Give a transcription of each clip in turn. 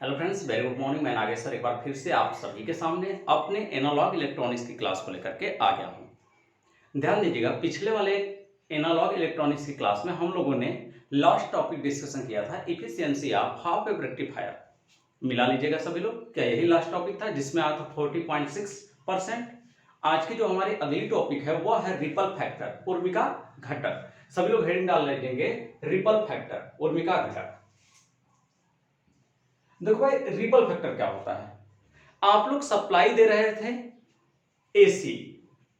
Hello friends, very good morning. मैं Nagesh sir एक बार फिर से आप सभी के सामने अपने एनालॉग इलेक्ट्रॉनिक्स की क्लास को लेकर के आ गया हूँ। ध्यान दीजिएगा, पिछले वाले एनालॉग इलेक्ट्रॉनिक्स की क्लास में हम लोगों ने लास्ट टॉपिक डिस्कशन किया था, efficiency of half wave rectifier. मिला लीजिएगा सभी लोग, क्या यही लास्ट टॉपिक था जिसमें आया था 40.6%। आज की जो हमारी अगली टॉपिक है वह है रिपल फैक्टर, उर्मिका घटक। सभी लोग हेडिंग डाल लेंगे रिपल फैक्टर, उर्मिका घटक। देखो भाई, रिपल फैक्टर क्या होता है। आप लोग सप्लाई दे रहे थे एसी,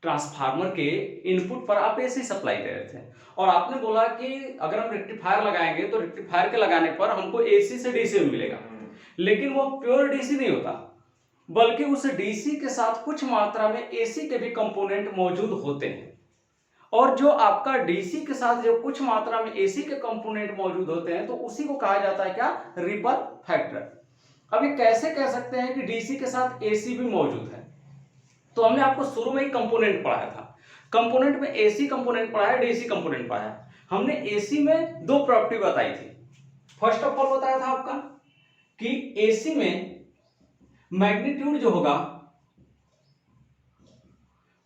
ट्रांसफार्मर के इनपुट पर आप एसी सप्लाई दे रहे थे और आपने बोला कि अगर हम रेक्टिफायर लगाएंगे तो रेक्टिफायर के लगाने पर हमको एसी से डीसी में मिलेगा। लेकिन वो प्योर डीसी नहीं होता, बल्कि उस डीसी के साथ कुछ मात्रा में एसी के भी कंपोनेंट मौजूद होते हैं। और जो आपका डीसी के साथ जो कुछ मात्रा में एसी के कंपोनेंट मौजूद होते हैं तो उसी को कहा जाता है क्या, रिपल फैक्टर। अब ये कैसे कह सकते हैं कि डीसी के साथ एसी भी मौजूद है। तो हमने आपको शुरू में ही कंपोनेंट पढ़ाया था, कंपोनेंट में एसी कंपोनेंट पढ़ाया, डीसी कंपोनेंट पढ़ाया। हमने एसी में दो प्रॉपर्टी बताई थी। फर्स्ट ऑफ ऑल बताया था आपका कि एसी में मैग्नीट्यूड जो होगा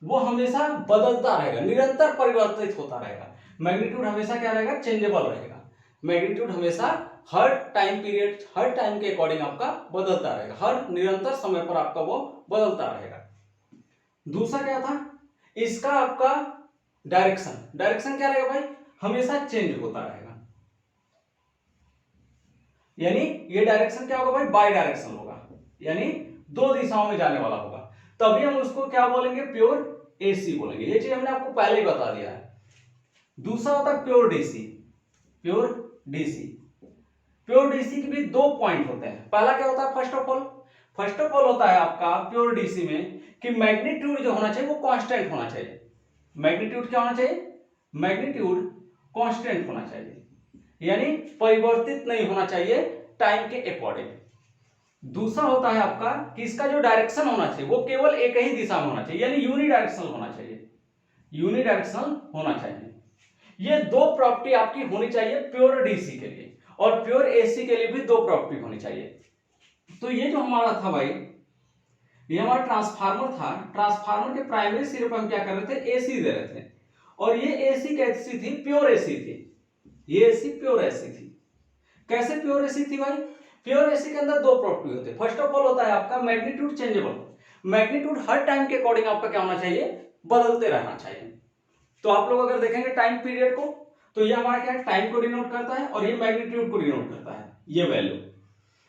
वो हमेशा बदलता रहेगा, निरंतर परिवर्तित होता रहेगा। मैग्नीट्यूड हमेशा क्या रहेगा, चेंजेबल रहेगा। मैग्नीट्यूड हमेशा हर टाइम पीरियड, हर टाइम के अकॉर्डिंग आपका बदलता रहेगा, हर निरंतर समय पर आपका वो बदलता रहेगा। दूसरा क्या था, इसका आपका डायरेक्शन, डायरेक्शन क्या रहेगा भाई, हमेशा चेंज होता रहेगा। यानी ये डायरेक्शन क्या होगा भाई, बाई डायरेक्शन होगा, यानी दो दिशाओं में जाने वाला होगा। तभी हम उसको क्या बोलेंगे, प्योर एसी बोलेंगे। ये चीज हमने आपको पहले ही बता दिया है। दूसरा होता है pure DC. Pure DC, pure DC के भी दो पॉइंट होते हैं। पहला क्या होता है, फर्स्ट ऑफ ऑल होता है आपका प्योर डीसी में कि मैग्नीट्यूड जो होना चाहिए वो कांस्टेंट होना चाहिए। मैग्नीट्यूड क्या होना चाहिए, मैग्नीट्यूड कांस्टेंट होना चाहिए, यानी परिवर्तित नहीं होना चाहिए टाइम के अकॉर्डिंग। दूसरा होता है आपका कि इसका जो डायरेक्शन होना चाहिए वो केवल एक ही दिशा में होना चाहिए, यानी यूनिडायरेक्शनल होना चाहिए, यूनिडायरेक्शनल होना चाहिए। ये दो प्रॉपर्टी आपकी होनी चाहिए प्योर डीसी के लिए, और प्योर एसी के लिए भी दो प्रॉपर्टी होनी चाहिए। तो ये जो हमारा था भाई, ये हमारा ट्रांसफार्मर था। ट्रांसफार्मर के प्राइमरी सिरे पर हम क्या कर रहे थे, एसी दे रहे थे। और ये एसी कैसी थी, प्योर एसी थी। ये एसी प्योर एसी थी। कैसे प्योर एसी थी भाई, प्योर एसी के अंदर दो प्रॉपर्टी होते हैं। फर्स्ट ऑफ ऑल होता है आपका मैग्नीट्यूड चेंजेबल। मैग्नीट्यूड हर टाइम के अकॉर्डिंग आपका क्या होना चाहिए, बदलते रहना चाहिए। तो आप लोग अगर देखेंगे टाइम पीरियड को, तो ये हमारा क्या है, टाइम को डिनोट करता है और ये मैग्नीट्यूड को डिनोट करता है, ये वैल्यू।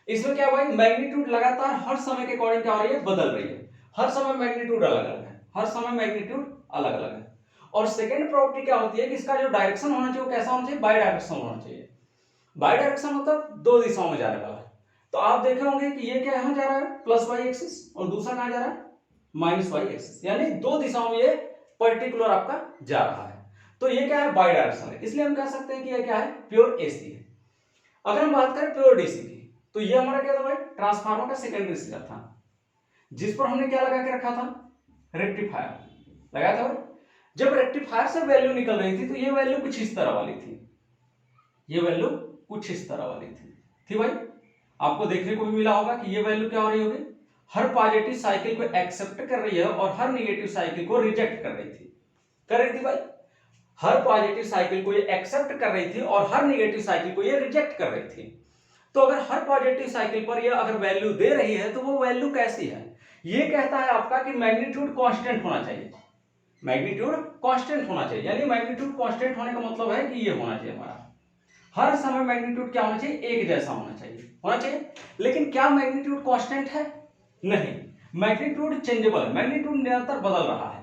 इसमें क्या भाई, मैग्नीट्यूड लगातार हर समय के अकॉर्डिंग क्या हो रही है, बदल रही है। हर समय मैग्नीट्यूड अलग अलग है, हर समय मैग्नीट्यूड अलग अलग है। और सेकेंड प्रॉपर्टी क्या होती है कि इसका जो डायरेक्शन होना चाहिए वो कैसा होना चाहिए, बाई डायरेक्शन होना चाहिए। बाई डायरेक्शन मतलब दो दिशाओं में जाने वाला है। तो आप देखे होंगे कि ये क्या यहां जा रहा है, प्लस वाई एक्सिस, और दूसरा कहां जा रहा है, माइनस वाई एक्सिस, यानी दो दिशाओं में ये पर्टिकुलर आपका जा रहा है। तो ये क्या है, बाई डायरेक्शन है, इसलिए हम कह सकते हैं कि ये क्या है, प्योर एसी है। अगर हम बात करें प्योर डीसी की, तो ये हमारा क्या था भाई, ट्रांसफार्मर का सेकेंडरी सिरा था, जिस पर हमने क्या लगा के रखा था, रेक्टिफायर लगाया था भाई। जब रेक्टिफायर से वैल्यू निकल रही थी तो ये वैल्यू कुछ इस तरह वाली थी, ये वैल्यू कुछ इस तरह वाली थी भाई। आपको देखने को भी मिला होगा कि ये वैल्यू क्या हो रही होगी, हर पॉजिटिव साइकिल को एक्सेप्ट कर रही है और हर नेगेटिव साइकिल को रिजेक्ट कर रही थी भाई। हर पॉजिटिव साइकिल को ये एक्सेप्ट कर रही थी और हर नेगेटिव साइकिल को ये रिजेक्ट कर रही थी। तो अगर हर पॉजिटिव साइकिल पर ये अगर वैल्यू दे रही है तो वो वैल्यू कैसी है, ये कहता है आपका कि मैग्नीट्यूड कांस्टेंट होना चाहिए। मैग्नीट्यूड कांस्टेंट होना चाहिए, यानी मैग्नीट्यूड कांस्टेंट होने का मतलब है कि ये होना चाहिए हमारा, हर समय मैग्नीट्यूड क्या होना चाहिए, एक जैसा होना चाहिए। लेकिन क्या मैग्नीट्यूड कांस्टेंट है, नहीं, मैग्नीट्यूड चेंजेबल है, मैग्नीट्यूड निरंतर बदल रहा है।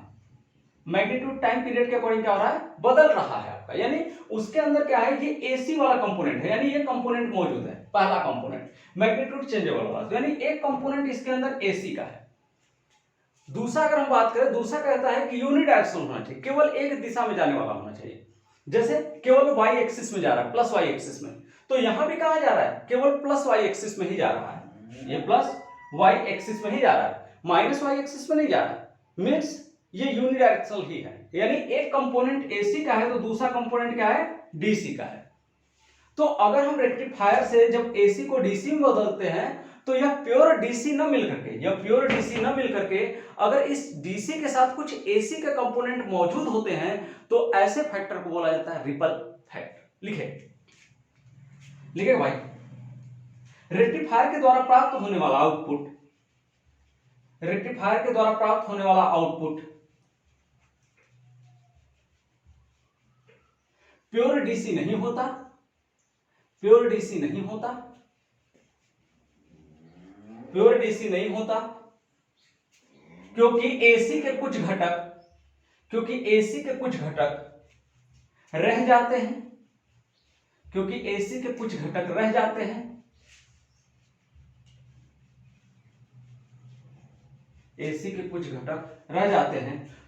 मैग्नीट्यूड टाइम पीरियड के अकॉर्डिंग क्या हो रहा है, बदल रहा है आपका, यानी उसके अंदर क्या है, ये एसी वाला कंपोनेंट है, यानी ये कंपोनेंट मौजूद है, पहला कंपोनेंट मैग्नीट्यूड चेंजेबल वाला, यानी एक कंपोनेंट इसके अंदर एसी का है। दूसरा अगर हम बात करें, दूसरा कहता है कि यूनिडायरेक्शनल होना चाहिए, केवल एक दिशा में जाने वाला होना चाहिए। जैसे केवल वाई एक्सिस में जा रहा है, प्लस वाई एक्सिस में, तो यहां भी कहां जा रहा है, केवल प्लस वाई एक्सिस में ही जा रहा है, ये प्लस वाई एक्सिस में ही जा रहा है, माइनस वाई एक्सिस में नहीं जा रहा है। मीन्स ये यूनिडायरेक्शनल ही है, यानी एक कंपोनेंट एसी का है तो दूसरा कंपोनेंट क्या है, डीसी का है। तो अगर हम रेक्टिफायर से जब एसी को डीसी में बदलते हैं तो यह प्योर डीसी न मिल करके अगर इस डीसी के साथ कुछ एसी के कंपोनेंट मौजूद होते हैं तो ऐसे फैक्टर को बोला जाता है रिपल फैक्टर। लिखे भाई, रेक्टिफायर के द्वारा प्राप्त होने वाला आउटपुट प्योर डीसी नहीं होता क्योंकि एसी के कुछ घटक रह जाते हैं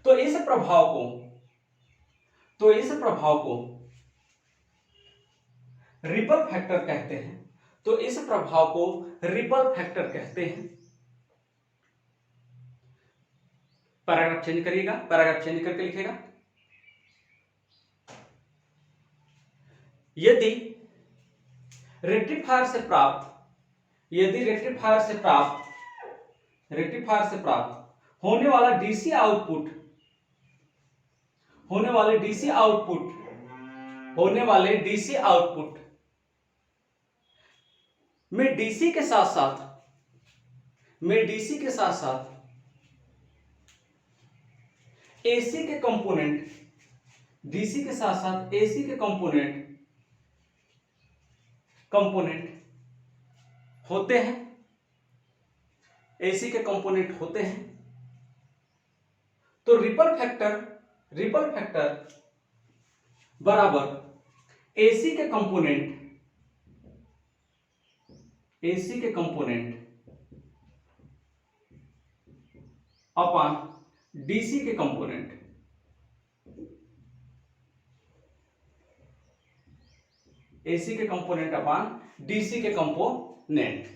तो इस प्रभाव को रिपल फैक्टर कहते हैं। पैराग्राफ चेंज करिएगा, पैराग्राफ चेंज करके लिखेगा, यदि रेक्टिफायर से प्राप्त होने वाले डीसी आउटपुट में डीसी के साथ साथ एसी के कंपोनेंट होते हैं तो रिपल फैक्टर बराबर एसी के कंपोनेंट अपॉन डीसी के कंपोनेंट।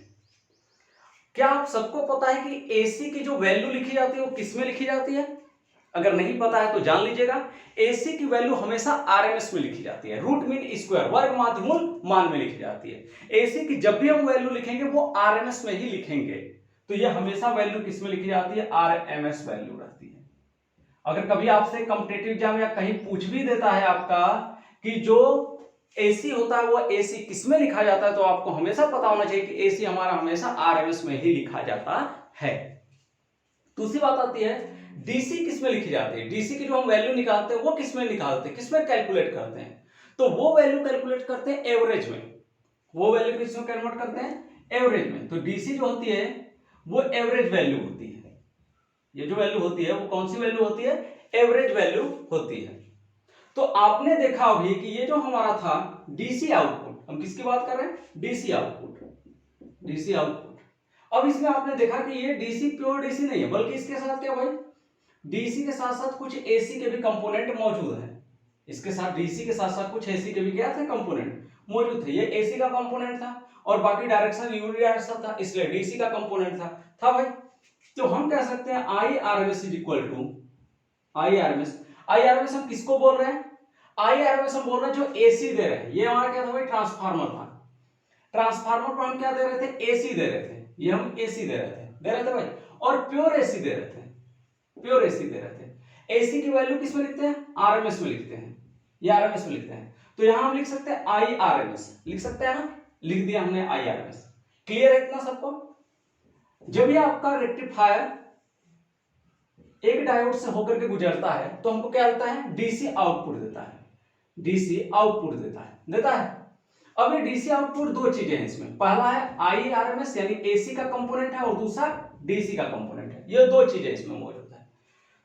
क्या आप सबको पता है कि एसी की जो वैल्यू लिखी जाती है वो किस में लिखी जाती है? अगर नहीं पता है तो जान लीजिएगा, एसी की वैल्यू हमेशा आरएमएस में लिखी जाती है, रूट मीन स्क्वायर, वर्ग माध्यमूल मान में लिखी जाती है। एसी की जब भी हम वैल्यू लिखेंगे वो आरएमएस में ही लिखेंगे, तो यह हमेशा वैल्यू किस में लिखी जाती है? आरएमएस वैल्यू रहती है। अगर कभी आपसे कॉम्पिटिटिव एग्जाम या कहीं पूछ भी देता है आपका कि जो एसी होता है वो एसी किस में लिखा जाता है, तो आपको हमेशा पता होना चाहिए कि एसी हमारा हमेशा आरएमएस में ही लिखा जाता है। दूसरी बात आती है डीसी किस में लिखी जाती है? डीसी की जो हम वैल्यू निकालते हैं वो किस में निकालते हैं, किस में कैलकुलेट करते हैं? तो वो वैल्यू कैलकुलेट करते हैं एवरेज में। वो वैल्यू किस में कन्वर्ट करते हैं? एवरेज में। तो डीसी जो होती है वो एवरेज वैल्यू होती है। ये जो वैल्यू होती है वो कौन सी वैल्यू होती है? एवरेज वैल्यू होती है। तो आपने देखा अभी कि ये जो हमारा था डीसी आउटपुट, हम किसकी बात कर रहे हैं? DC output. अब इसमें आपने देखा कि ये डीसी प्योर डीसी नहीं है, बल्कि इसके साथ क्या भाई, डीसी के साथ साथ कुछ एसी के भी कंपोनेंट मौजूद है। इसके साथ डीसी के साथ साथ कुछ एसी के भी क्या थे? कंपोनेंट मौजूद थे। ये एसी का कंपोनेंट था और बाकी डायरेक्शन यूनी डायरेक्शन था, इसलिए डीसी का कंपोनेंट था भाई। तो हम कह सकते हैं I RMS is equal to I RMS हम किसको बोल रहे हैं? आई आरएमएस हम बोल रहे हैं जो एसी दे रहे हैं। ये हमारा क्या था भाई? ट्रांसफार्मर था। ट्रांसफार्मर पर हम क्या दे रहे थे? एसी दे रहे थे। ये हम एसी दे रहे थे भाई, और प्योर एसी दे रहे थे। एसी की वैल्यू किस में लिखते हैं? आरएमएस में लिखते हैं। ये आरएमएस में लिखते हैं। तो यहां हम लिख सकते हैं आई आरएमएस, लिख सकते हैं ना, लिख दिया हमने आई आरएमएस। क्लियर है इतना सबको? जब ये आपका रेक्टिफायर एक डायोड से होकर के गुजरता है तो हमको क्या देता है? डीसी आउटपुट देता है। अब ये डीसी आउटपुट दो चीजें हैं इसमें, पहला है आई आरएमएस यानी एसी का कंपोनेंट है और दूसरा डीसी का कंपोनेंट है। ये दो चीजें इसमें मौजूद है।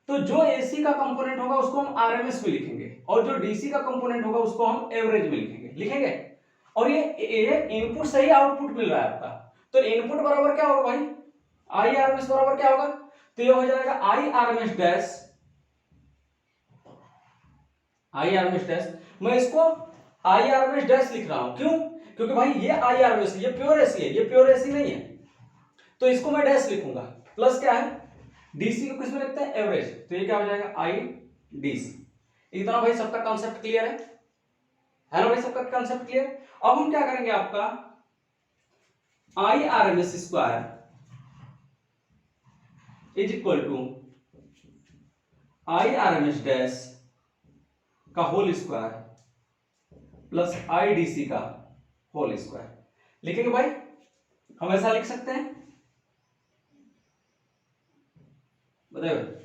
तो जो एसी का कंपोनेंट होगा उसको हम आरएमएस में लिखेंगे और जो डीसी का कंपोनेंट होगा उसको हम एवरेज में लिखेंगे। और ये इनपुट से ही आउटपुट मिल रहा है आपका, तो इनपुट बराबर क्या होगा भाई? आई आरएमएस बराबर क्या होगा? तो ये हो जाएगा आई आरएमएस डैश। मैं इसको आई आरएमएस डैश लिख रहा हूं, क्यों? क्योंकि भाई ये आई आरएमएस, ये प्योर एसी है, ये प्योर एसी नहीं है, तो इसको मैं डैश लिखूंगा। प्लस क्या है? डीसी को किस में लिखते हैं? एवरेज। तो ये क्या हो जाएगा? आई डीसी। इतना भाई सबका कॉन्सेप्ट क्लियर है ना भाई? सबका कॉन्सेप्ट क्लियर। अब हम क्या करेंगे, आपका I R M S square is equal to I R M S dash का whole square plus I D C का होल स्क्वायर। लिखेंगे भाई, हम ऐसा लिख सकते हैं, बताइए।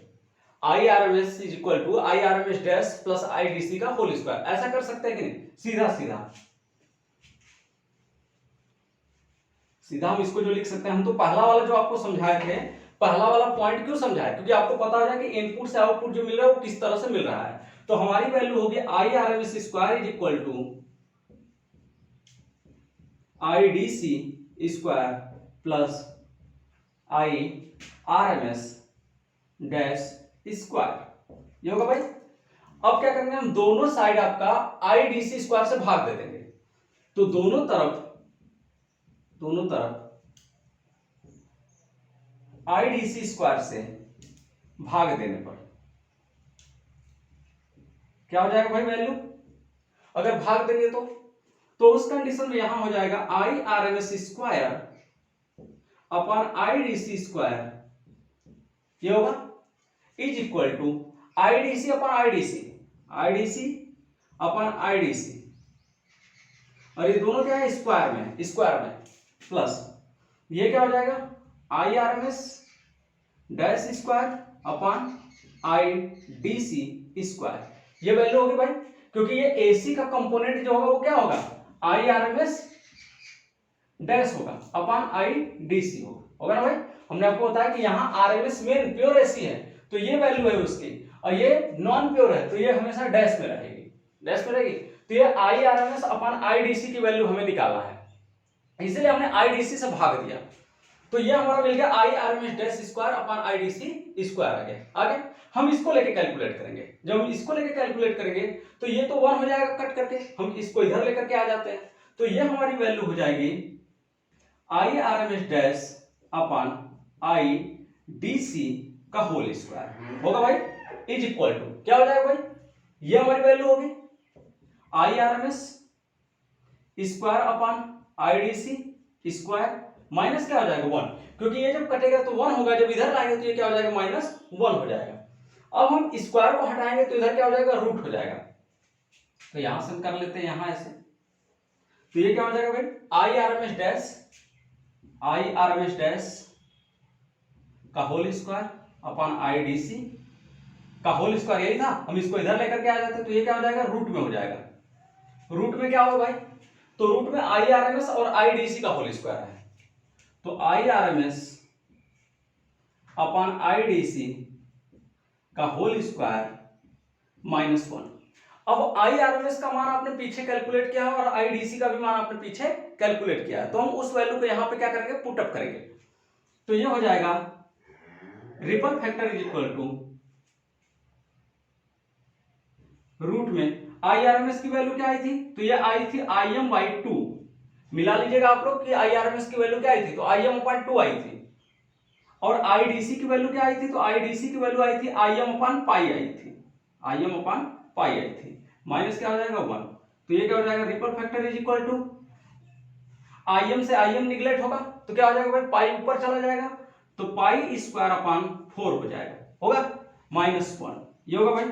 I R M S is equal to I R M S dash plus I D C का होल स्क्वायर, ऐसा कर सकते हैं कि नहीं? सीधा सीधा सीधा हम इसको जो लिख सकते हैं, हम तो पहला वाला जो आपको समझाए थे, पहला वाला पॉइंट क्यों समझाए? क्योंकि आपको पता हो जाए कि इनपुट से आउटपुट जो मिल रहा है वो किस तरह से मिल रहा है। तो हमारी वैल्यू होगी I R M S square is equal to I D C square plus I R M S dash square, ये होगा भाई। अब क्या करेंगे, हम दोनों साइड आपका आई डी सी स्क्वायर से भाग दे देंगे। तो दोनों तरफ आई डी सी स्क्वायर से भाग देने पर क्या हो जाएगा भाई वैल्यू? अगर भाग देंगे तो उस कंडीशन में यहां हो जाएगा I R M S square upon I D C square, ये होगा is equal to I D C upon I D C upon I D C, और ये दोनों क्या है? स्क्वायर में प्लस ये क्या हो जाएगा? I R M S dash square upon I D C square, ये वैल्यू होगी भाई। क्योंकि ये एसी का कंपोनेंट जो होगा वो क्या होगा? I R M S dash होगा अपॉन आई डी सी होगा ना भाई। हमने आपको बताया कि यहाँ आर एम एस मेन प्योर एसी है तो ये वैल्यू है उसकी, और ये नॉन प्योर है तो ये हमेशा डैश में रहेगी, तो ये I R M S upon I D C की वैल्यू हमें निकालना है, इसलिए हमने आई डी सी से भाग दिया। तो ये हमारा मिल गया I R M S dash square upon I D C square आ गया। आगे हम इसको लेके कैलकुलेट करेंगे, जब हम इसको लेके कैलकुलेट करेंगे तो ये तो 1 हो जाएगा कट करके, हम इसको इधर लेकर के आ जाते हैं। तो ये हमारी वैल्यू हो जाएगी I R M S dash upon I D C का होल स्क्वायर होगा भाई, इज इक्वल टू क्या हो जाएगा भाई? ये हमारी वैल्यू होगी I R M S square upon I D C square minus क्या हो जाएगा 1, क्योंकि ये जब कटेगा तो 1 होगा, जब इधर लाएंगे तो ये क्या हो जाएगा? -1 हो जाएगा। अब हम स्क्वायर को हटाएंगे तो इधर क्या हो जाएगा? रूट हो जाएगा। तो यहां से हम कर लेते हैं यहां ऐसे, तो ये क्या हो जाएगा भाई? I R M S dash का whole square upon I D C का होल स्क्वायर, यही था, हम इसको इधर लेकर के आ जाते हैं तो ये क्या हो जाएगा? रूट में हो जाएगा। रूट में क्या होगा भाई? तो रूट में आई आर एम एस और आई डी सी का होल स्क्वायर है, तो I R M S upon I D C का होल स्क्वायर -1। अब आई आर एम एस का मान आपने पीछे कैलकुलेट किया है और आई डी सी का भी मान आपने पीछे कैलकुलेट किया है, तो हम उस वैल्यू को यहां पे क्या करेंगे? पुट अप करेंगे। तो ये हो जाएगा ripple factor is equal to root में आई आर एम एस की वैल्यू क्या आई थी? तो ये आई थी आई एम बाई 2, मिला लीजिएगा आप लोग कि आई आर एम एस की वैल्यू क्या आई थी? तो आई एम अपॉन 2 आई थी, और आई डी सी की वैल्यू क्या आई थी? तो आई डी सी की वैल्यू आई थी आई एम अपॉन पाई आई थी, माइनस क्या हो जाएगा? 1। तो ये क्या हो जाएगा? Ripple factor is equal to I M से आई एम निगलेक्ट होगा तो क्या हो जाएगा भाई? पाई ऊपर चला जाएगा तो पाई स्क्वायर अपॉन 4 हो जाएगा, होगा -1, ये होगा भाई।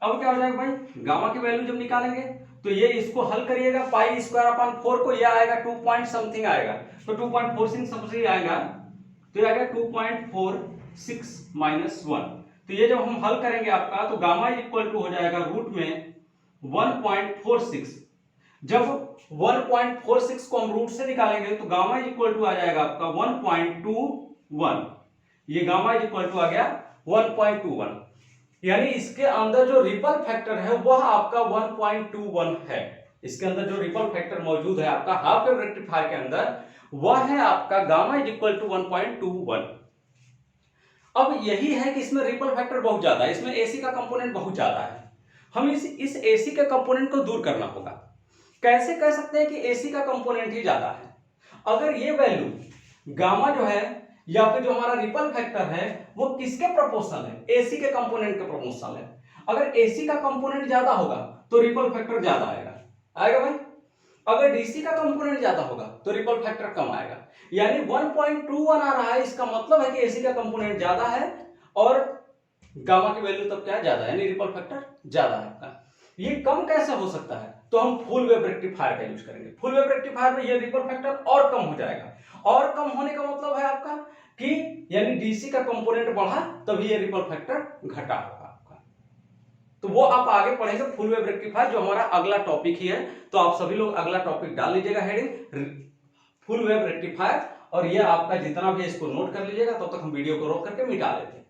अब क्या हो जाएगा भाई? गामा की वैल्यू जब निकालेंगे तो ये इसको हल करिएगा, पाई स्क्वायर अपॉन 4 को, ये आएगा 2 पॉइंट समथिंग आएगा, तो 2.46 सबसे आएगा, तो ये आएगा 2.46 -1। तो ये जब हम हल करेंगे आपका तो गामा इज इक्वल टू हो जाएगा रूट में 1.46। जब 1.46 को हम रूट से निकालेंगे तो गामा इज इक्वल टू आ जाएगा आपका 1.21, ये गामा इज इक्वल टू आ गया 1.21, यानी इसके अंदर जो रिपल फैक्टर है वह आपका 1.21 है। इसके अंदर जो रिपल फैक्टर मौजूद है आपका हाफ वेव रेक्टिफायर के अंदर, वह है आपका गामा इज इक्वल टू 1.21। अब यही है कि इसमें रिपल फैक्टर बहुत ज्यादा है, इसमें एसी का कंपोनेंट बहुत ज्यादा है, हम इस एसी के कंपोनेंट को दूर करना होगा। कैसे कह सकते हैं कि एसी का कंपोनेंट ही ज्यादा है? अगर ये वैल्यू गामा जो है या फिर जो हमारा रिपल फैक्टर है वो किसके प्रोपोर्शनल है? एसी के कंपोनेंट के प्रोपोर्शनल है। अगर एसी का कंपोनेंट ज्यादा होगा तो रिपल फैक्टर ज्यादा आएगा भाई। अगर डीसी का कंपोनेंट ज्यादा होगा तो रिपल फैक्टर कम आएगा, यानी 1.21 आ रहा है, इसका मतलब है कि एसी का कंपोनेंट ज्यादा है और गामा की वैल्यू तब क्या है, ज्यादा है, यानी रिपल फैक्टर ज्यादा है आपका। ये कम कैसे हो सकता है, तो हम फुल वेव रेक्टिफायर का यूज करेंगे। फुल वेव रेक्टिफायर में ये रिपल फैक्टर और कम हो जाएगा, और कम होने का मतलब है आपका कि यानी डीसी का कंपोनेंट बढ़ा तभी ये रिपल फैक्टर घटा होगा आपका। तो वो आप आगे पढ़ेंगे फुल वेव रेक्टिफायर, जो हमारा अगला टॉपिक ही है। तो आप सभी लोग अगला टॉपिक डाल लीजिएगा हेडिंग फुल वेव रेक्टिफायर, और ये आपका जितना भी इसको नोट कर लीजिएगा। तब तक हम वीडियो को रोक करके मिटा लेते हैं।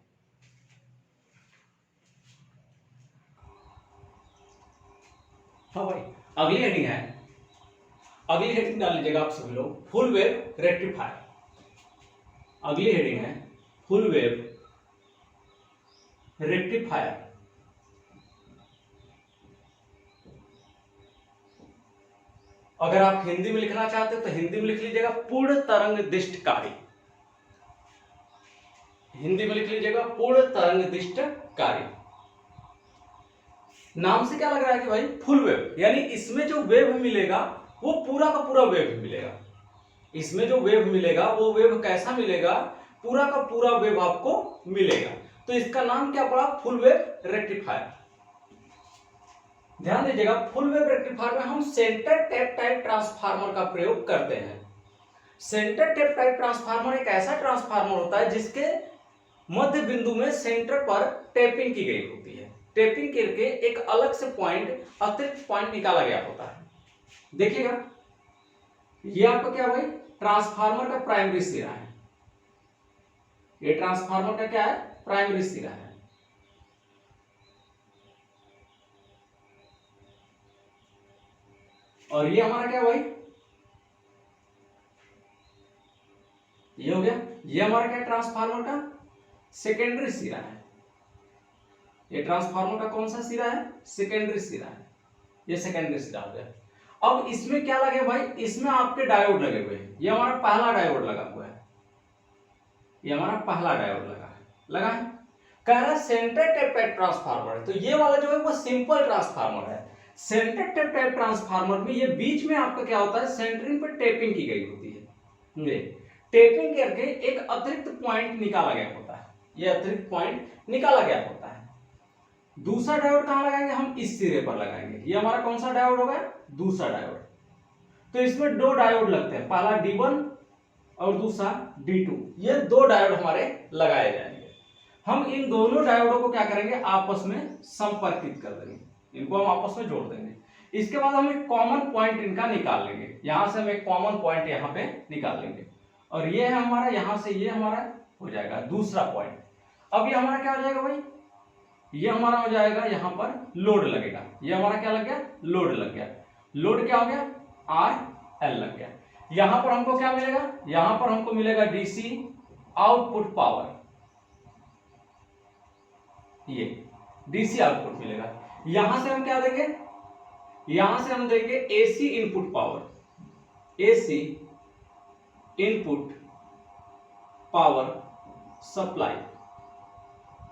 हाँ भाई, अगली हेडिंग है, अगली हेडिंग डाल लीजिएगा आप सभी लोग फुल वेव रेक्टिफायर। अगली हेडिंग है फुल वेव रेक्टिफायर। अगर आप हिंदी में लिखना चाहते हो तो हिंदी में लिख लीजिएगा पूर्ण तरंग दिष्टकारी। हिंदी में लिख लीजिएगा पूर्ण तरंग दिष्टकारी। नाम से क्या लग रहा है कि भाई फुल वेव, यानी इसमें जो वेव मिलेगा वो पूरा का पूरा वेव मिलेगा। इसमें जो वेव मिलेगा वो वेव कैसा मिलेगा, पूरा का पूरा वेव आपको मिलेगा। तो इसका नाम क्या पड़ा, फुल वेव रेक्टिफायर। ध्यान दीजिएगा, फुल वेव रेक्टिफायर में हम सेंटर टेप टाइप ट्रांसफार्मर का प्रयोग करते हैं। सेंटर टेप टाइप ट्रांसफार्मर एक ऐसा ट्रांसफार्मर होता है जिसके मध्य बिंदु में सेंटर पर टेपिंग की गई होती है। टेपिंग करके एक अलग से पॉइंट, अतिरिक्त पॉइंट निकाला गया होता है। देखिएगा, ये आपका क्या भाई, ट्रांसफार्मर का प्राइमरी सिरा है। ये ट्रांसफार्मर का क्या है, प्राइमरी सिरा है। और ये हमारा क्या भाई, ये हो गया, ये हमारा क्या, ट्रांसफार्मर का सेकेंडरी सिरा है। ये ट्रांसफार्मर का कौन सा सिरा है, सेकेंडरी सिरा है। ये सेकेंडरी सिरा हो गया। अब इसमें क्या लगे भाई, इसमें आपके डायोड लगे हुए हैं। ये हमारा पहला डायोड लगा हुआ है, ये हमारा पहला डायोड लगा है। कह रहा है सेंटर टेप टाइप ट्रांसफार्मर है, तो ये वाला जो है वो सिंपल ट्रांसफार्मर है। सेंटर टेप टाइप ट्रांसफार्मर में ये बीच में आपका क्या होता है, सेंटरिंग पर टेपिंग की गई होती है। टेपिंग करके एक अतिरिक्त पॉइंट निकाला गया होता है, ये अतिरिक्त पॉइंट निकाला गया होता है। दूसरा डायोड कहां लगाएंगे, हम इस सिरे पर लगाएंगे। ये हमारा कौन सा डायोड होगा, दूसरा डायोड। तो इसमें दो डायोड लगते हैं, पहला D1 और दूसरा D2। ये दो डायोड हमारे लगाए जाएंगे। हम इन दोनों डायोडों को क्या करेंगे, आपस में संपर्कित कर देंगे, इनको हम आपस में जोड़ देंगे। इसके बाद हम एक कॉमन पॉइंट इनका निकाल लेंगे। यहां से हम एक कॉमन पॉइंट यहां पे निकाल लेंगे, और ये है हमारा, यहां से ये हमारा हो जाएगा दूसरा पॉइंट। अब ये हमारा क्या हो जाएगा भाई, ये हमारा हो जाएगा, यहां पर लोड लगेगा। ये हमारा क्या लग गया, लोड लग गया। लोड क्या हो गया, RL लग गया। यहां पर हमको क्या मिलेगा, यहां पर हमको मिलेगा DC आउटपुट पावर। ये DC आउटपुट मिलेगा। यहां से हम क्या देंगे, यहां से हम देंगे AC input power. AC input power supply,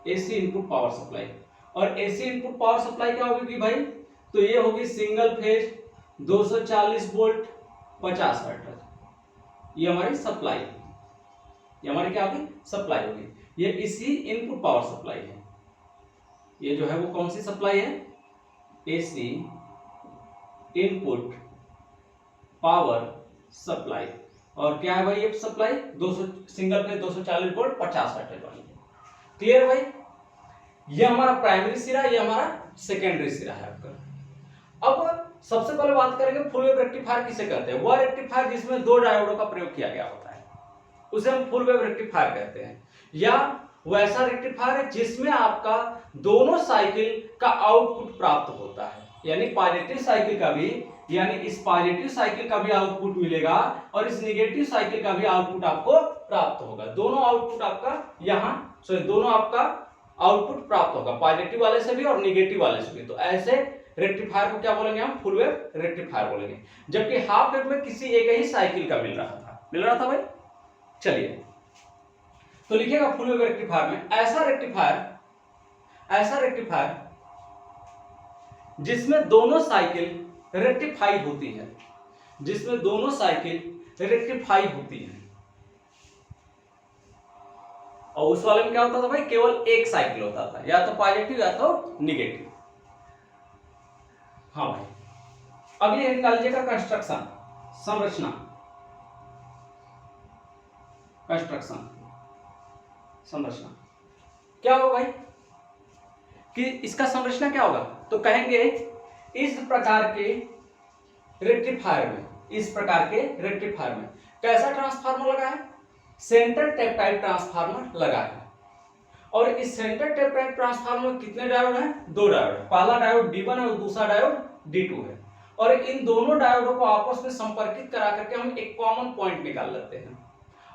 AC input power supply. और AC इनपुट पावर सप्लाई क्या होगी भाई, तो ये होगी सिंगल फेज 240 वोल्ट 50 हर्ट्ज। ये हमारी सप्लाई, ये हमारी क्या होगी, सप्लाई होगी। ये इसी इनपुट पावर सप्लाई है। ये जो है वो कौन सी सप्लाई है, AC इनपुट पावर सप्लाई। और क्या है भाई ये supply, 200 single phase 240 volt 50 hertz वाली। क्लियर भाई, ये हमारा प्राइमरी सिरा, ये हमारा सेकेंडरी सिरा है आपका। अब सबसे पहले बात करेंगे फुल वेव रेक्टिफायर किसे कहते हैं। वह रेक्टिफायर जिसमें दो डायोडों का प्रयोग किया गया होता है, उसे हम फुल वेव रेक्टिफायर कहते हैं। या वैसा रेक्टिफायर है जिसमें आपका दोनों साइकिल का आउटपुट प्राप्त होता है, यानी पॉजिटिव साइकिल का भी, यानी इस पॉजिटिव साइकिल का भी आउटपुट मिलेगा और इस नेगेटिव साइकिल का भी आउटपुट आपको प्राप्त होगा। दोनों आउटपुट आपका यहां, दोनों आपका आउटपुट प्राप्त होगा, पॉजिटिव वाले से भी और नेगेटिव वाले से भी। तो ऐसे रेक्टिफायर को क्या बोलेंगे हम, फुल वेव रेक्टिफायर बोलेंगे। जबकि हाफ वेव में किसी एक ही साइकिल का मिल रहा था भाई। चलिए, तो लिखिएगा फुल वेव रेक्टिफायर में ऐसा रेक्टिफायर जिसमें दोनों साइकिल रेक्टिफाई होती है, जिसमें दोनों साइकिल रेक्टिफाई होती हैं, और उस वाले में क्या होता था भाई, केवल एक साइकिल होता था, या तो पॉजिटिव या तो निगेटिव। हाँ भाई, अगली हेडिंग डाल लीजिएगा कंस्ट्रक्शन, संरचना, कंस्ट्रक्शन, संरचना। क्या होगा भाई कि इसका संरचना क्या होगा, तो कहेंगे इस प्रकार के रेक्टिफायर में, इस प्रकार के रेक्टिफायर में कैसा ट्रांसफार्मर लगा है, सेंटर टैप टाइप ट्रांसफार्मर लगा है। और इस सेंटर टैप टाइप ट्रांसफार्मर में कितने डायोड हैं, दो डायोड है, पहला डायोड D1 है और दूसरा डायोड D2 है। और इन दोनों डायोडों को आपस में संपर्कित करा करके हम एक कॉमन पॉइंट निकाल लेते हैं,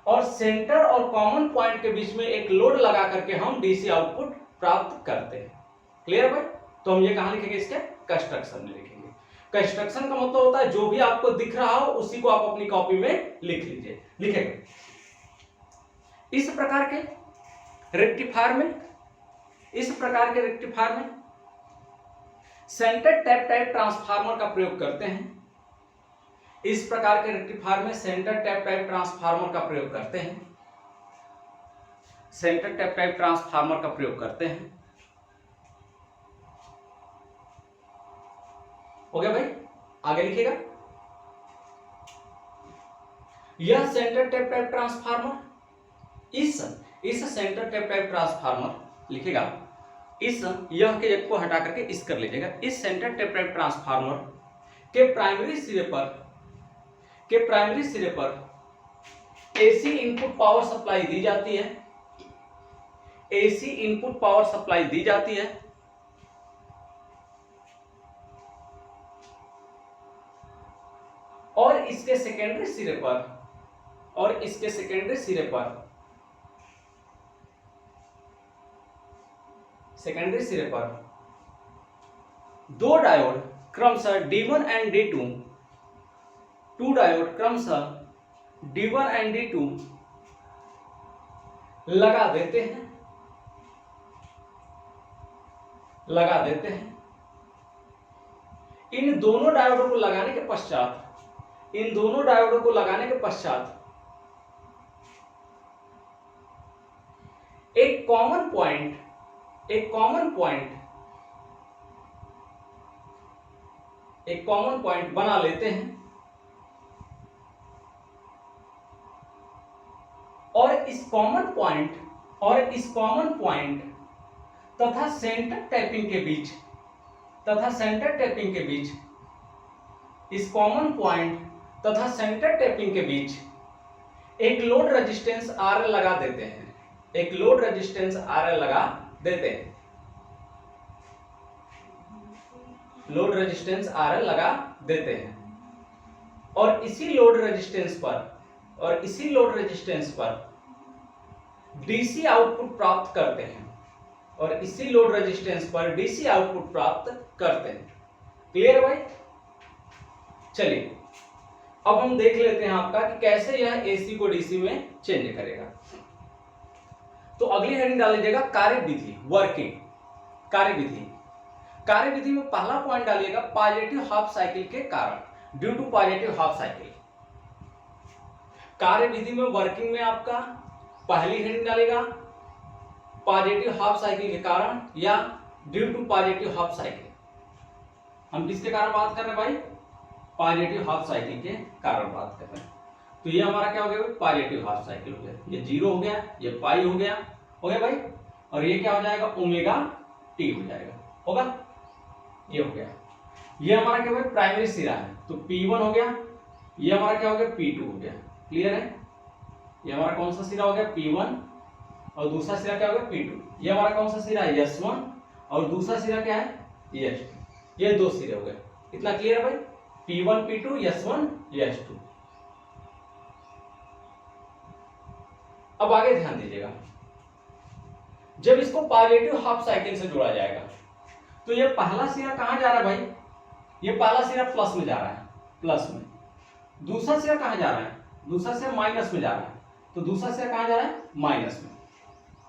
और सेंटर और कॉमन पॉइंट के बीच में एक लोड लगा करके हम डीसी आउटपुट प्राप्त करते हैं। क्लियर भाई? तो हम ये कहां लिखेंगे, इसके कंस्ट्रक्शन में लिखेंगे। कंस्ट्रक्शन का मतलब होता है जो भी आपको दिख रहा हो उसी को आप अपनी कॉपी में लिख लीजिए, लिखेंगे। इस प्रकार के रेक्टिफायर में, इस प्रकार के रेक्टिफायर में सेंटर टैप टाइप ट्रांसफार्मर का प्रयोग करते हैं। इस प्रकार के रेक्टिफायर में सेंटर टैप टाइप ट्रांसफार्मर का प्रयोग करते हैं, सेंटर टैप टाइप ट्रांसफार्मर का प्रयोग करते हैं। हो गया भाई? आगे लिखिएगा, यह सेंटर टैप टाइप ट्रांसफार्मर, इस सेंटर टैप टाइप ट्रांसफार्मर लिखेगा, इस यह के एक को हटा करके इस कर लीजिएगा। इस सेंटर टैप टाइप ट्रांसफार्मर के प्राइमरी सिरे पर एसी इनपुट पावर सप्लाई दी जाती है, एसी इनपुट पावर सप्लाई दी जाती है। और इसके सेकेंडरी सिरे पर दो डायोड क्रमशः D1 and D2, two diode क्रमशः D1 एंड D2 लगा देते हैं। इन दोनों डायोडों को लगाने के पश्चात एक कॉमन पॉइंट बना लेते हैं, और इस कॉमन पॉइंट तथा सेंटर टैपिंग के बीच, इस कॉमन पॉइंट तथा सेंटर टैपिंग के बीच एक लोड रेजिस्टेंस RL लगा देते हैं, और इसी लोड रेजिस्टेंस पर डीसी आउटपुट प्राप्त करते हैं। क्लियर भाई? चलिए अब हम देख लेते हैं आपका कि कैसे यह एसी को डीसी में चेंज करेगा। तो अगली हेडिंग डाल लीजिएगा कार्यविधि, वर्किंग, कार्यविधि में पहला पॉइंट डालिएगा पॉजिटिव हाफ साइकिल के कारण, due to positive half cycle. कार्यविधि में वर्किंग में आपका पहली हेडिंग डालेगा पॉजिटिव हाफ साइकिल के कारण या due to positive half cycle. हम किसके कारण बात कर रहे हैं भाई? पॉजिटिव हाफ साइकिल के कारण बात कर रहे हैं। तो ये हमारा क्या हो गया? पॉजिटिव हाफ साइकिल हो गया, ये 0 हो गया, ये पाई हो गया भाई, और ये क्या हो जाएगा? ओमेगा टी हो जाएगा, होगा? ये हो गया। ये हमारा क्या हो गया? प्राइमरी सिरा है, तो P1 हो गया, ये हमारा क्या हो गया? P2 हो गया। क्लियर है? ये हमारा कौन सा सिरा हो गया? P1, और दूसरा सिरा क्या हो गया? P2। ये हमारा कौन सा सिरा है? S1, और दूसरा सिरा क्या है? S2। ये दो सिरे हो गए। इतना क्लियर है भाई? P1 P2 S1 S2। अब आगे ध्यान दीजिएगा, जब इसको पॉजिटिव हाफ साइकिल से जोड़ा जाएगा तो ये पहला सिरा कहां जा रहा है भाई? ये पहला सिरा प्लस में जा रहा है, प्लस में। दूसरा सिरा कहां जा रहा है? दूसरा सिरा माइनस में जा रहा है, तो दूसरा सिरा कहां जा रहा है? माइनस में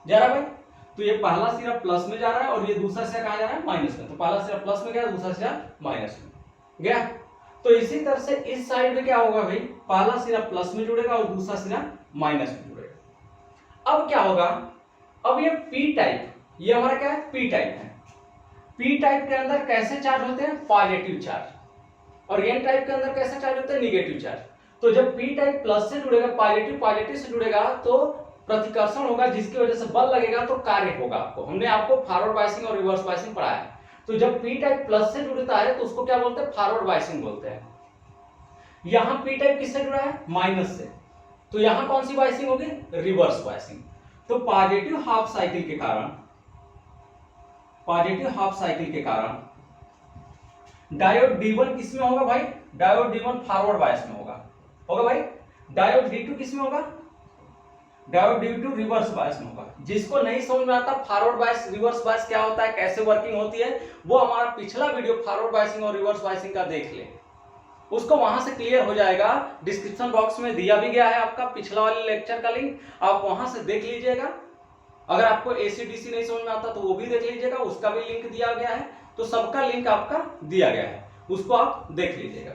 जा रहा है भाई। तो ये पहला सिरा प्लस में जा रहा है और ये दूसरा सिरा कहां जा रहा है? माइनस में। तो पहला सिरा प्लस में गया, दूसरा सिरा माइनस में गया। तो इसी तरह से इस साइड में क्या होगा भाई, पहला सिरा प्लस में जुड़ेगा और दूसरा सिरा माइनस में जुड़ेगा। अब क्या होगा, अब ये पी टाइप, ये हमारा क्या है, पी टाइप है। पी टाइप के अंदर कैसे चार्ज होते हैं, पॉजिटिव चार्ज, और एन टाइप के अंदर कैसे चार्ज होते हैं, निगेटिव चार्ज। तो जब पी टाइप प्लस से जुड़ेगा, पॉजिटिव पॉजिटिव से जुड़ेगा तो प्रतिकर्षण होगा, जिसकी वजह से बल लगेगा तो कार्य होगा। आपको हमने आपको फॉरवर्ड बायसिंग और रिवर्स बायसिंग पढ़ाया है। तो जब पी टाइप प्लस से जुड़ता है तो उसको क्या बोलते हैं, फॉरवर्ड बायसिंग बोलते हैं। यहां पी टाइप किससे जुड़ा है, माइनस से, तो यहां कौन सी बायसिंग होगी, रिवर्स बायसिंग। तो पॉजिटिव हाफ साइकिल के कारण, पॉजिटिव हाफ साइकिल के कारण डायोड D1 किसमें होगा भाई, डायोड D1 फॉरवर्ड बायस में होगा भाई। डायोड D2 किसमें होगा, डायोड D2 रिवर्स बायस में होगा। जिसको नहीं समझ में आता फॉरवर्ड बायस रिवर्स बायस क्या होता है, कैसे वर्किंग होती है, वो हमारा पिछला वीडियो फॉरवर्ड बायसिंग और रिवर्स बायसिंग का देख ले, उसको वहां से क्लियर हो जाएगा। डिस्क्रिप्शन बॉक्स में दिया भी गया है आपका पिछला वाले लेक्चर का लिंक, आप वहां से देख लीजिएगा। अगर आपको AC/DC नहीं समझ में आता तो वो भी देख लीजिएगा, उसका भी लिंक दिया गया है। तो सबका लिंक आपका दिया गया है, उसको आप देख लीजिएगा।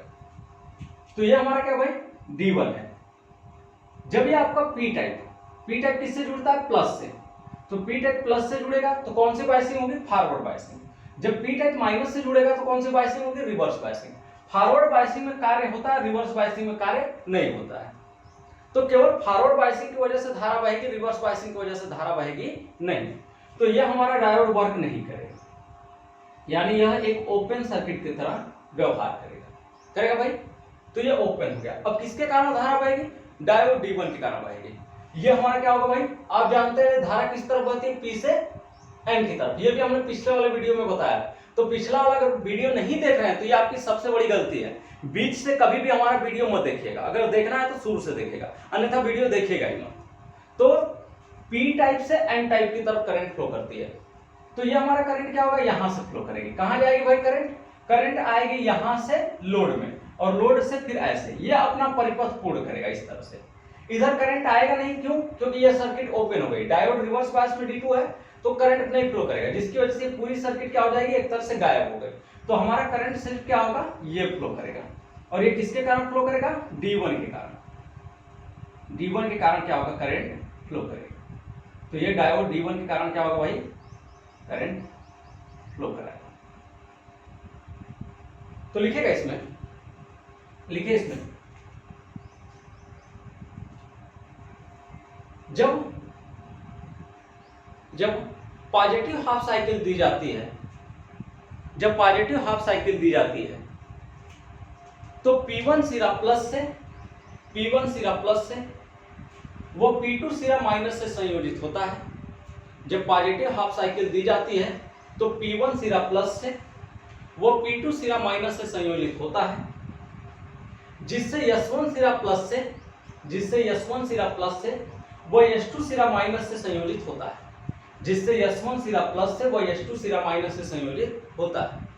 तो ये हमारा क्या भाई, D1 है। जब ये आपका पी टाइप किससे जुड़ता है, प्लस से, तो पी टाइप प्लस से जुड़ेगा तो कौन सी बायसिंग होगी, फॉरवर्ड बायसिंग। जब पी टाइप माइनस से जुड़ेगा तो कौन सी बायसिंग होगी, रिवर्स बायसिंग। फॉरवर्ड बायसिंग में कार्य होता है, रिवर्स बायसिंग में कार्य नहीं होता है। तो केवल फॉरवर्ड बायसिंग की वजह से धारा बहेगी, रिवर्स बायसिंग की वजह से धारा बहेगी नहीं। तो यह हमारा डायोड वर्क नहीं करेगा, यानी यह एक ओपन सर्किट की तरह व्यवहार करेगा भाई। तो यह ओपन हो गया। अब किसके कारण धारा बहेगी, डायोड D1 के कारण बहेगी। ये हमारा क्या होगा भाई, आप जानते हैं धारा किस तरफ बहती है, P से N की तरफ। ये भी हमने पिछले वाले वीडियो में बताया। तो पिछला वाला अगर वीडियो नहीं देख रहे हैं तो ये आपकी सबसे बड़ी गलती है। बीच से कभी भी हमारा वीडियो मत देखिएगा, अगर देखना है तो शुरू से देखिएगा, अन्यथा वीडियो देखिएगा ही मत। तो पी टाइप से एन टाइप की तरफ करंट फ्लो करती है। तो ये हमारा करंट क्या होगा, यहां से फ्लो करेगी। कहां जाएगी भाई करंट आएगी यहां से लोड में, और लोड से फिर ऐसे ये अपना परिपथ पूर्ण करेगा इस तरह से। इधर करंट आएगा नहीं, क्यों, क्योंकि ये सर्किट ओपन हो गई। डायोड रिवर्स बायस में D2 है तो करंट नहीं फ्लो करेगा, जिसकी वजह से पूरी सर्किट क्या हो जाएगी, एक तरह से गायब हो गई। तो हमारा करंट सिर्फ क्या होगा, ये फ्लो करेगा। और ये किसके कारण फ्लो करेगा, D1 के कारण। D1 के कारण क्या होगा, करंट फ्लो करेगा। तो ये डायोड D1 के कारण क्या होगा भाई, करंट फ्लो कराएगा। तो लिखेगा इसमें, लिखिए इसमें, जब पॉजिटिव हाफ साइकिल दी जाती है, जब पॉजिटिव हाफ साइकिल दी जाती है तो P1 सिरा प्लस से, P1 सिरा प्लस से वो P2 सिरा माइनस से संयोजित होता है। जब पॉजिटिव हाफ साइकिल दी जाती है तो P1 सिरा प्लस से वो P2 सिरा माइनस से संयोजित होता है, जिससे S1 सिरा प्लस से, जिससे S1 सिरा प्लस से वो S2 सिरा माइनस से संयोजित होता है, जिससे S1 सिरा प्लस से वो S2 सिरा माइनस से संयोजित होता है,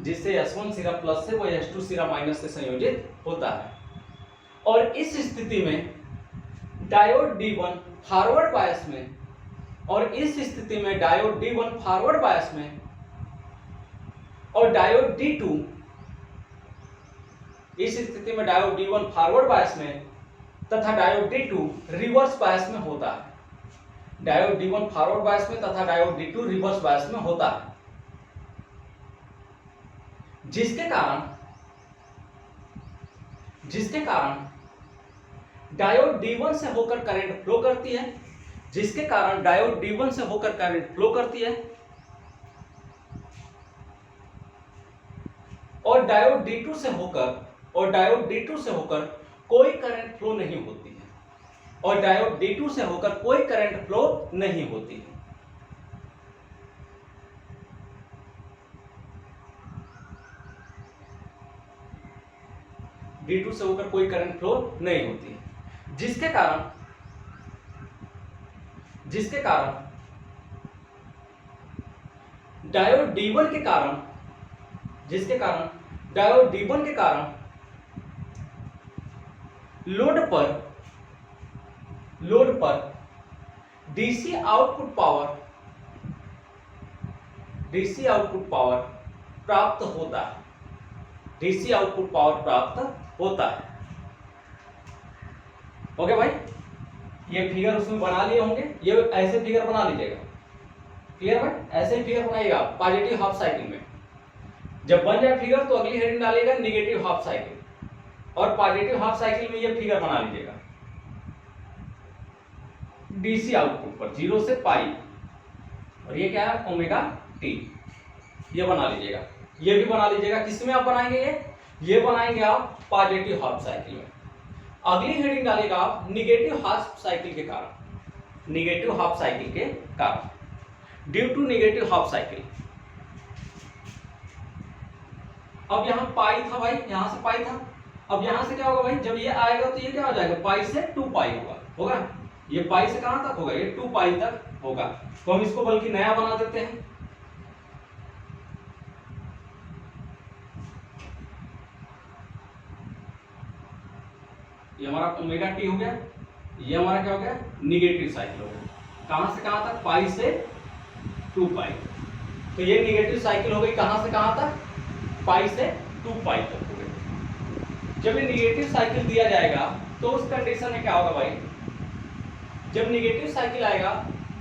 जिससे S1 सिरा प्लस से वो S2 सिरा माइनस से संयोजित होता है। और इस स्थिति में डायोड D1 फॉरवर्ड बायस में, और इस स्थिति में डायोड D1 फॉरवर्ड बायस में और डायोड D2, इस स्थिति में डायोड D1 फॉरवर्ड बायस में तथा डायोड D2 रिवर्स बायस में होता है। डायोड D1 फॉरवर्ड बायस में तथा डायोड D2 रिवर्स बायस में होता है, जिसके कारण डायोड D1 से होकर करंट फ्लो करती है, जिसके कारण डायोड D1 से होकर करंट फ्लो करती है और डायोड D2 से होकर कोई करंट फ्लो नहीं होती है, और डायोड D2 से होकर कोई करंट फ्लो नहीं होती है। D2 से होकर कोई करंट फ्लो नहीं होती है, जिसके कारण डायोड D1 के कारण, जिसके कारण डायोड D1 के कारण लोड पर डीसी आउटपुट पावर प्राप्त होता है। डीसी आउटपुट पावर प्राप्त होता है। ओके भाई, ये फिगर उसमें बना लिए होंगे, ये ऐसे फिगर बना लीजिएगा। क्लियर भाई, ऐसे ही फिगर बनाइएगा पॉजिटिव हाफ साइकिल में। जब बन जाए फिगर तो अगली हेडिंग डालिएगा निगेटिव हाफ साइकिल, और पॉजिटिव हाफ साइकिल में ये फिगर बना लीजिएगा डीसी आउटपुट पर 0 से पाई, और ये क्या है ओमेगा टी, ये बना लीजिएगा। ये भी बना लीजिएगा, किसमें आप बनाएंगे ये बनाएंगे आप पॉजिटिव हाफ साइकिल में। अगली हेडिंग डालेगा आप निगेटिव हाफ साइकिल के कारण, निगेटिव हाफ साइकिल के कारण, due to negative half cycle. अब यहां पाई था भाई, यहां से पाई था, अब यहां से क्या होगा भाई, जब ये आएगा तो ये क्या हो जाएगा, पाई से 2 पाई होगा। ये पाई से कहां तक होगा, ये 2 पाई तक होगा। तो हम इसको बल्कि नया बना देते हैं, ये हमारा ओमेगा टी हो गया, ये हमारा क्या हो गया निगेटिव साइकिल हो गया। कहां से कहां तक, पाई से 2 पाई। तो ये निगेटिव साइकिल हो गई कहां से कहां तक, पाई से 2 पाई तक हो गई। जब ये निगेटिव साइकिल दिया जाएगा तो उस कंडीशन में क्या होगा भाई, जब निगेटिव साइकिल आएगा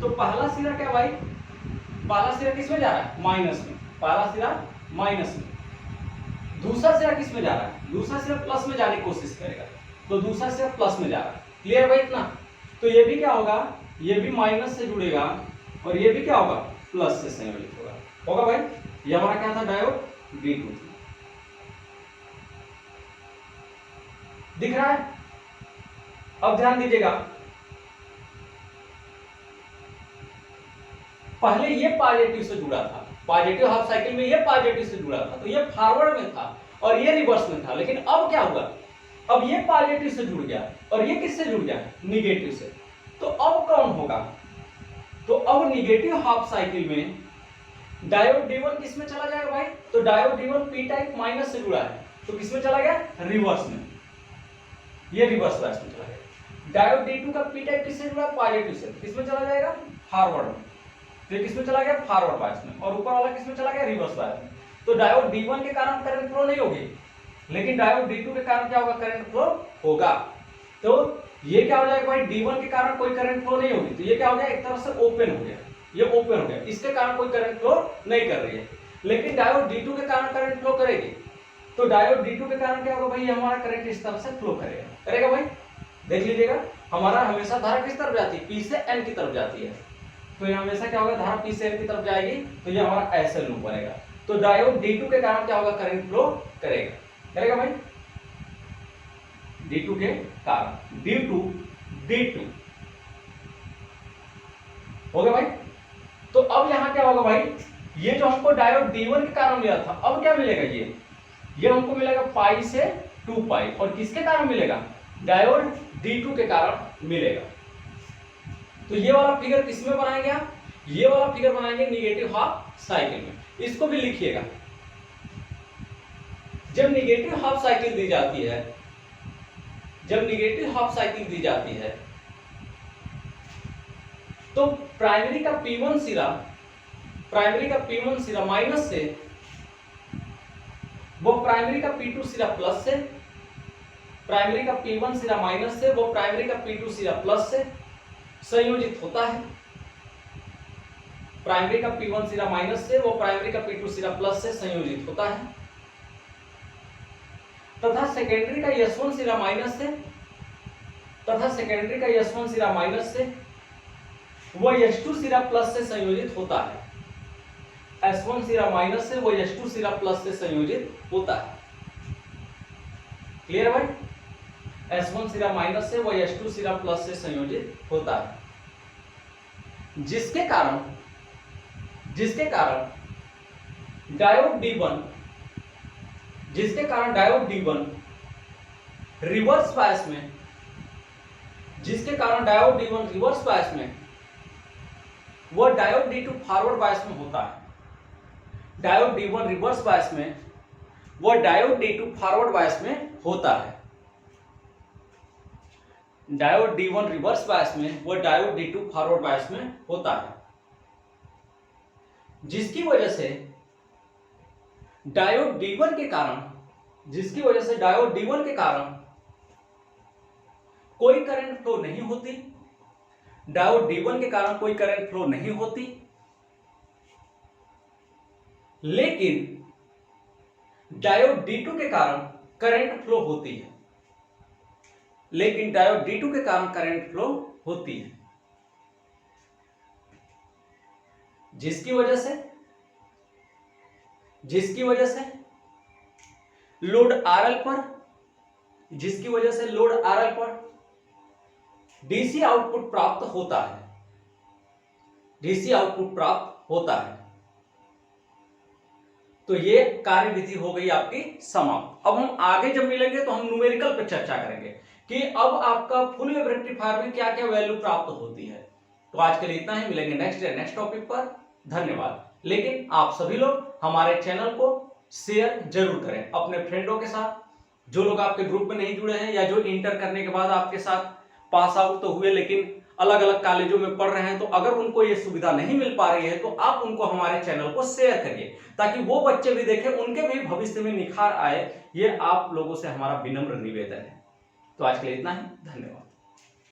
तो पहला सिरा क्या भाई, पहला सिरा किस में जा रहा है, माइनस में, पहला सिरा माइनस में। दूसरा सिरा किस में जा रहा है, दूसरा सिरा प्लस में जाने की कोशिश करेगा, तो दूसरा सिरा प्लस में जा रहा है। क्लियर भाई इतना। तो ये भी क्या होगा, ये भी माइनस से जुड़ेगा, और ये भी क्या होगा प्लस से संयोजित होगा भाई। ये हमारा क्या था डायोड D2 दिख रहा है। अब ध्यान दीजिएगा, पहले ये पॉजिटिव से जुड़ा था, पॉजिटिव हाफ साइकिल में ये पॉजिटिव से जुड़ा था, तो ये फॉरवर्ड में था और ये रिवर्स में था। लेकिन अब क्या हुआ, अब ये पॉजिटिव से जुड़ गया और ये किससे जुड़ गया, निगेटिव से। तो अब कौन होगा, तो अब निगेटिव हाफ साइकिल में डायोड D1 किस में चला जाएगा भाई, तो diode D1 P type minus से जुड़ा है, तो किस में चला गया, रिवर्स में, ये रिवर्स बायस में चला गया। डायोड D2 का पी टाइप किससे जुड़ा है, पॉजिटिव से, किस में चला जाएगा, फॉरवर्ड में, तो ये किस में चला गया, फॉरवर्ड बायस में, और ऊपर वाला किस में चला गया, रिवर्स बायस में। तो डायोड D1 के कारण करंट फ्लो नहीं होगी, लेकिन डायोड D2 के कारण क्या होगा, करंट फ्लो होगा। तो ये क्या हो जाएगा भाई, D1 के कारण कोई करंट फ्लो नहीं होगी, तो ये क्या हो गया, एक तरह से ओपन हो गया, ये ओपन हो गया, इसके कारण कोई करंट फ्लो नहीं कर रही है। लेकिन डायोड D2 के कारण करंट फ्लो करेगी, तो डायोड D2 के कारण क्या होगा भाई, हमारा करंट इस तरह से फ्लो करेगा भाई। देख लीजिएगा, हमारा हमेशा धारा किस तरफ जाती है, P से N की तरफ जाती है, तो ये हमेशा क्या होगा, धारा P से N की तरफ जाएगी, तो ये हमारा ऐसे लूप बनेगा। तो डायोड D2 के कारण क्या होगा, करंट फ्लो करेगा भाई, D2 के कारण, D2 हो गया भाई। तो अब यहां क्या होगा भाई, ये जो हमको डायोड D1 के कारण मिला था, अब क्या मिलेगा, ये हमको मिलेगा पाई से 2 पाई, और किसके कारण मिलेगा, डायोड D2 के कारण मिलेगा। तो ये वाला फिगर किसमें बनाएंगे आप, ये वाला फिगर बनाएंगे निगेटिव हाफ साइकिल में। इसको भी लिखिएगा, जब निगेटिव हाफ साइकिल दी जाती है, जब निगेटिव हाफ साइकिल दी जाती है, तो प्राइमरी का P1 सिरा माइनस से, वो प्राइमरी का P2 सिरा प्लस से, प्राइमरी का P1 सिरा माइनस से, वो प्राइमरी का P2 सिरा प्लस से संयोजित होता है। प्राइमरी का P1 सिरा माइनस से, वो प्राइमरी का P2 सिरा प्लस से संयोजित होता है, तथा सेकेंडरी का S1 सिरा माइनस से, तथा सेकेंडरी का S1 सिरा माइनस से, वो S2 सिरा प्लस से संयोजित होता है। S1 सिरा माइनस से, वो S2 सिरा प्लस से संयोजित होता है। क्लियर भाई, S1 सिरा माइनस से, वो S2 सिरा प्लस से संयोजित होता है, जिसके कारण डायोड D1, जिसके कारण डायोड D1 रिवर्स बायस में, जिसके कारण डायोड D1 रिवर्स बायस में, वो डायोड D2 फॉरवर्ड बायस में होता है। डायोड D1 रिवर्स बायस में, वो डायोड D2 फॉरवर्ड बायस में होता है। डायोड D1 रिवर्स बायस में, वो डायोड D2 फॉरवर्ड बायस में होता है, जिसकी वजह से डायोड D1 के कारण जिसकी वजह से डायोड D1 के कारण कोई करंट फ्लो नहीं होती, डायोड D1 के कारण कोई करंट फ्लो नहीं होती, लेकिन डायोड D2 के कारण करंट फ्लो होती है, लेकिन डायोड D2 के कारण करंट फ्लो होती है, जिसकी वजह से लोड RL पर डीसी आउटपुट प्राप्त होता है। तो ये कार्यविधि हो गई आपकी समाप्त। अब हम आगे जब मिलेंगे तो हम न्यूमेरिकल पे चर्चा करेंगे कि अब आपका फुल वेव रेक्टिफायर में क्या क्या वैल्यू प्राप्त होती है। तो आज के लिए इतना ही, मिलेंगे नेक्स्ट टॉपिक पर। धन्यवाद। लेकिन आप सभी लोग हमारे चैनल को शेयर जरूर करें अपने फ्रेंडों के साथ, जो लोग आपके ग्रुप में नहीं जुड़े हैं या जो इंटर करने के बाद आपके साथ पास आउट तो हुए लेकिन अलग अलग कॉलेजों में पढ़ रहे हैं, तो अगर उनको ये सुविधा नहीं मिल पा रही है तो आप उनको हमारे चैनल को शेयर करिए, ताकि वो बच्चे भी देखें, उनके भी भविष्य में निखार आए। ये आप लोगों से हमारा विनम्र निवेदन है। तो आज के लिए इतना ही, धन्यवाद।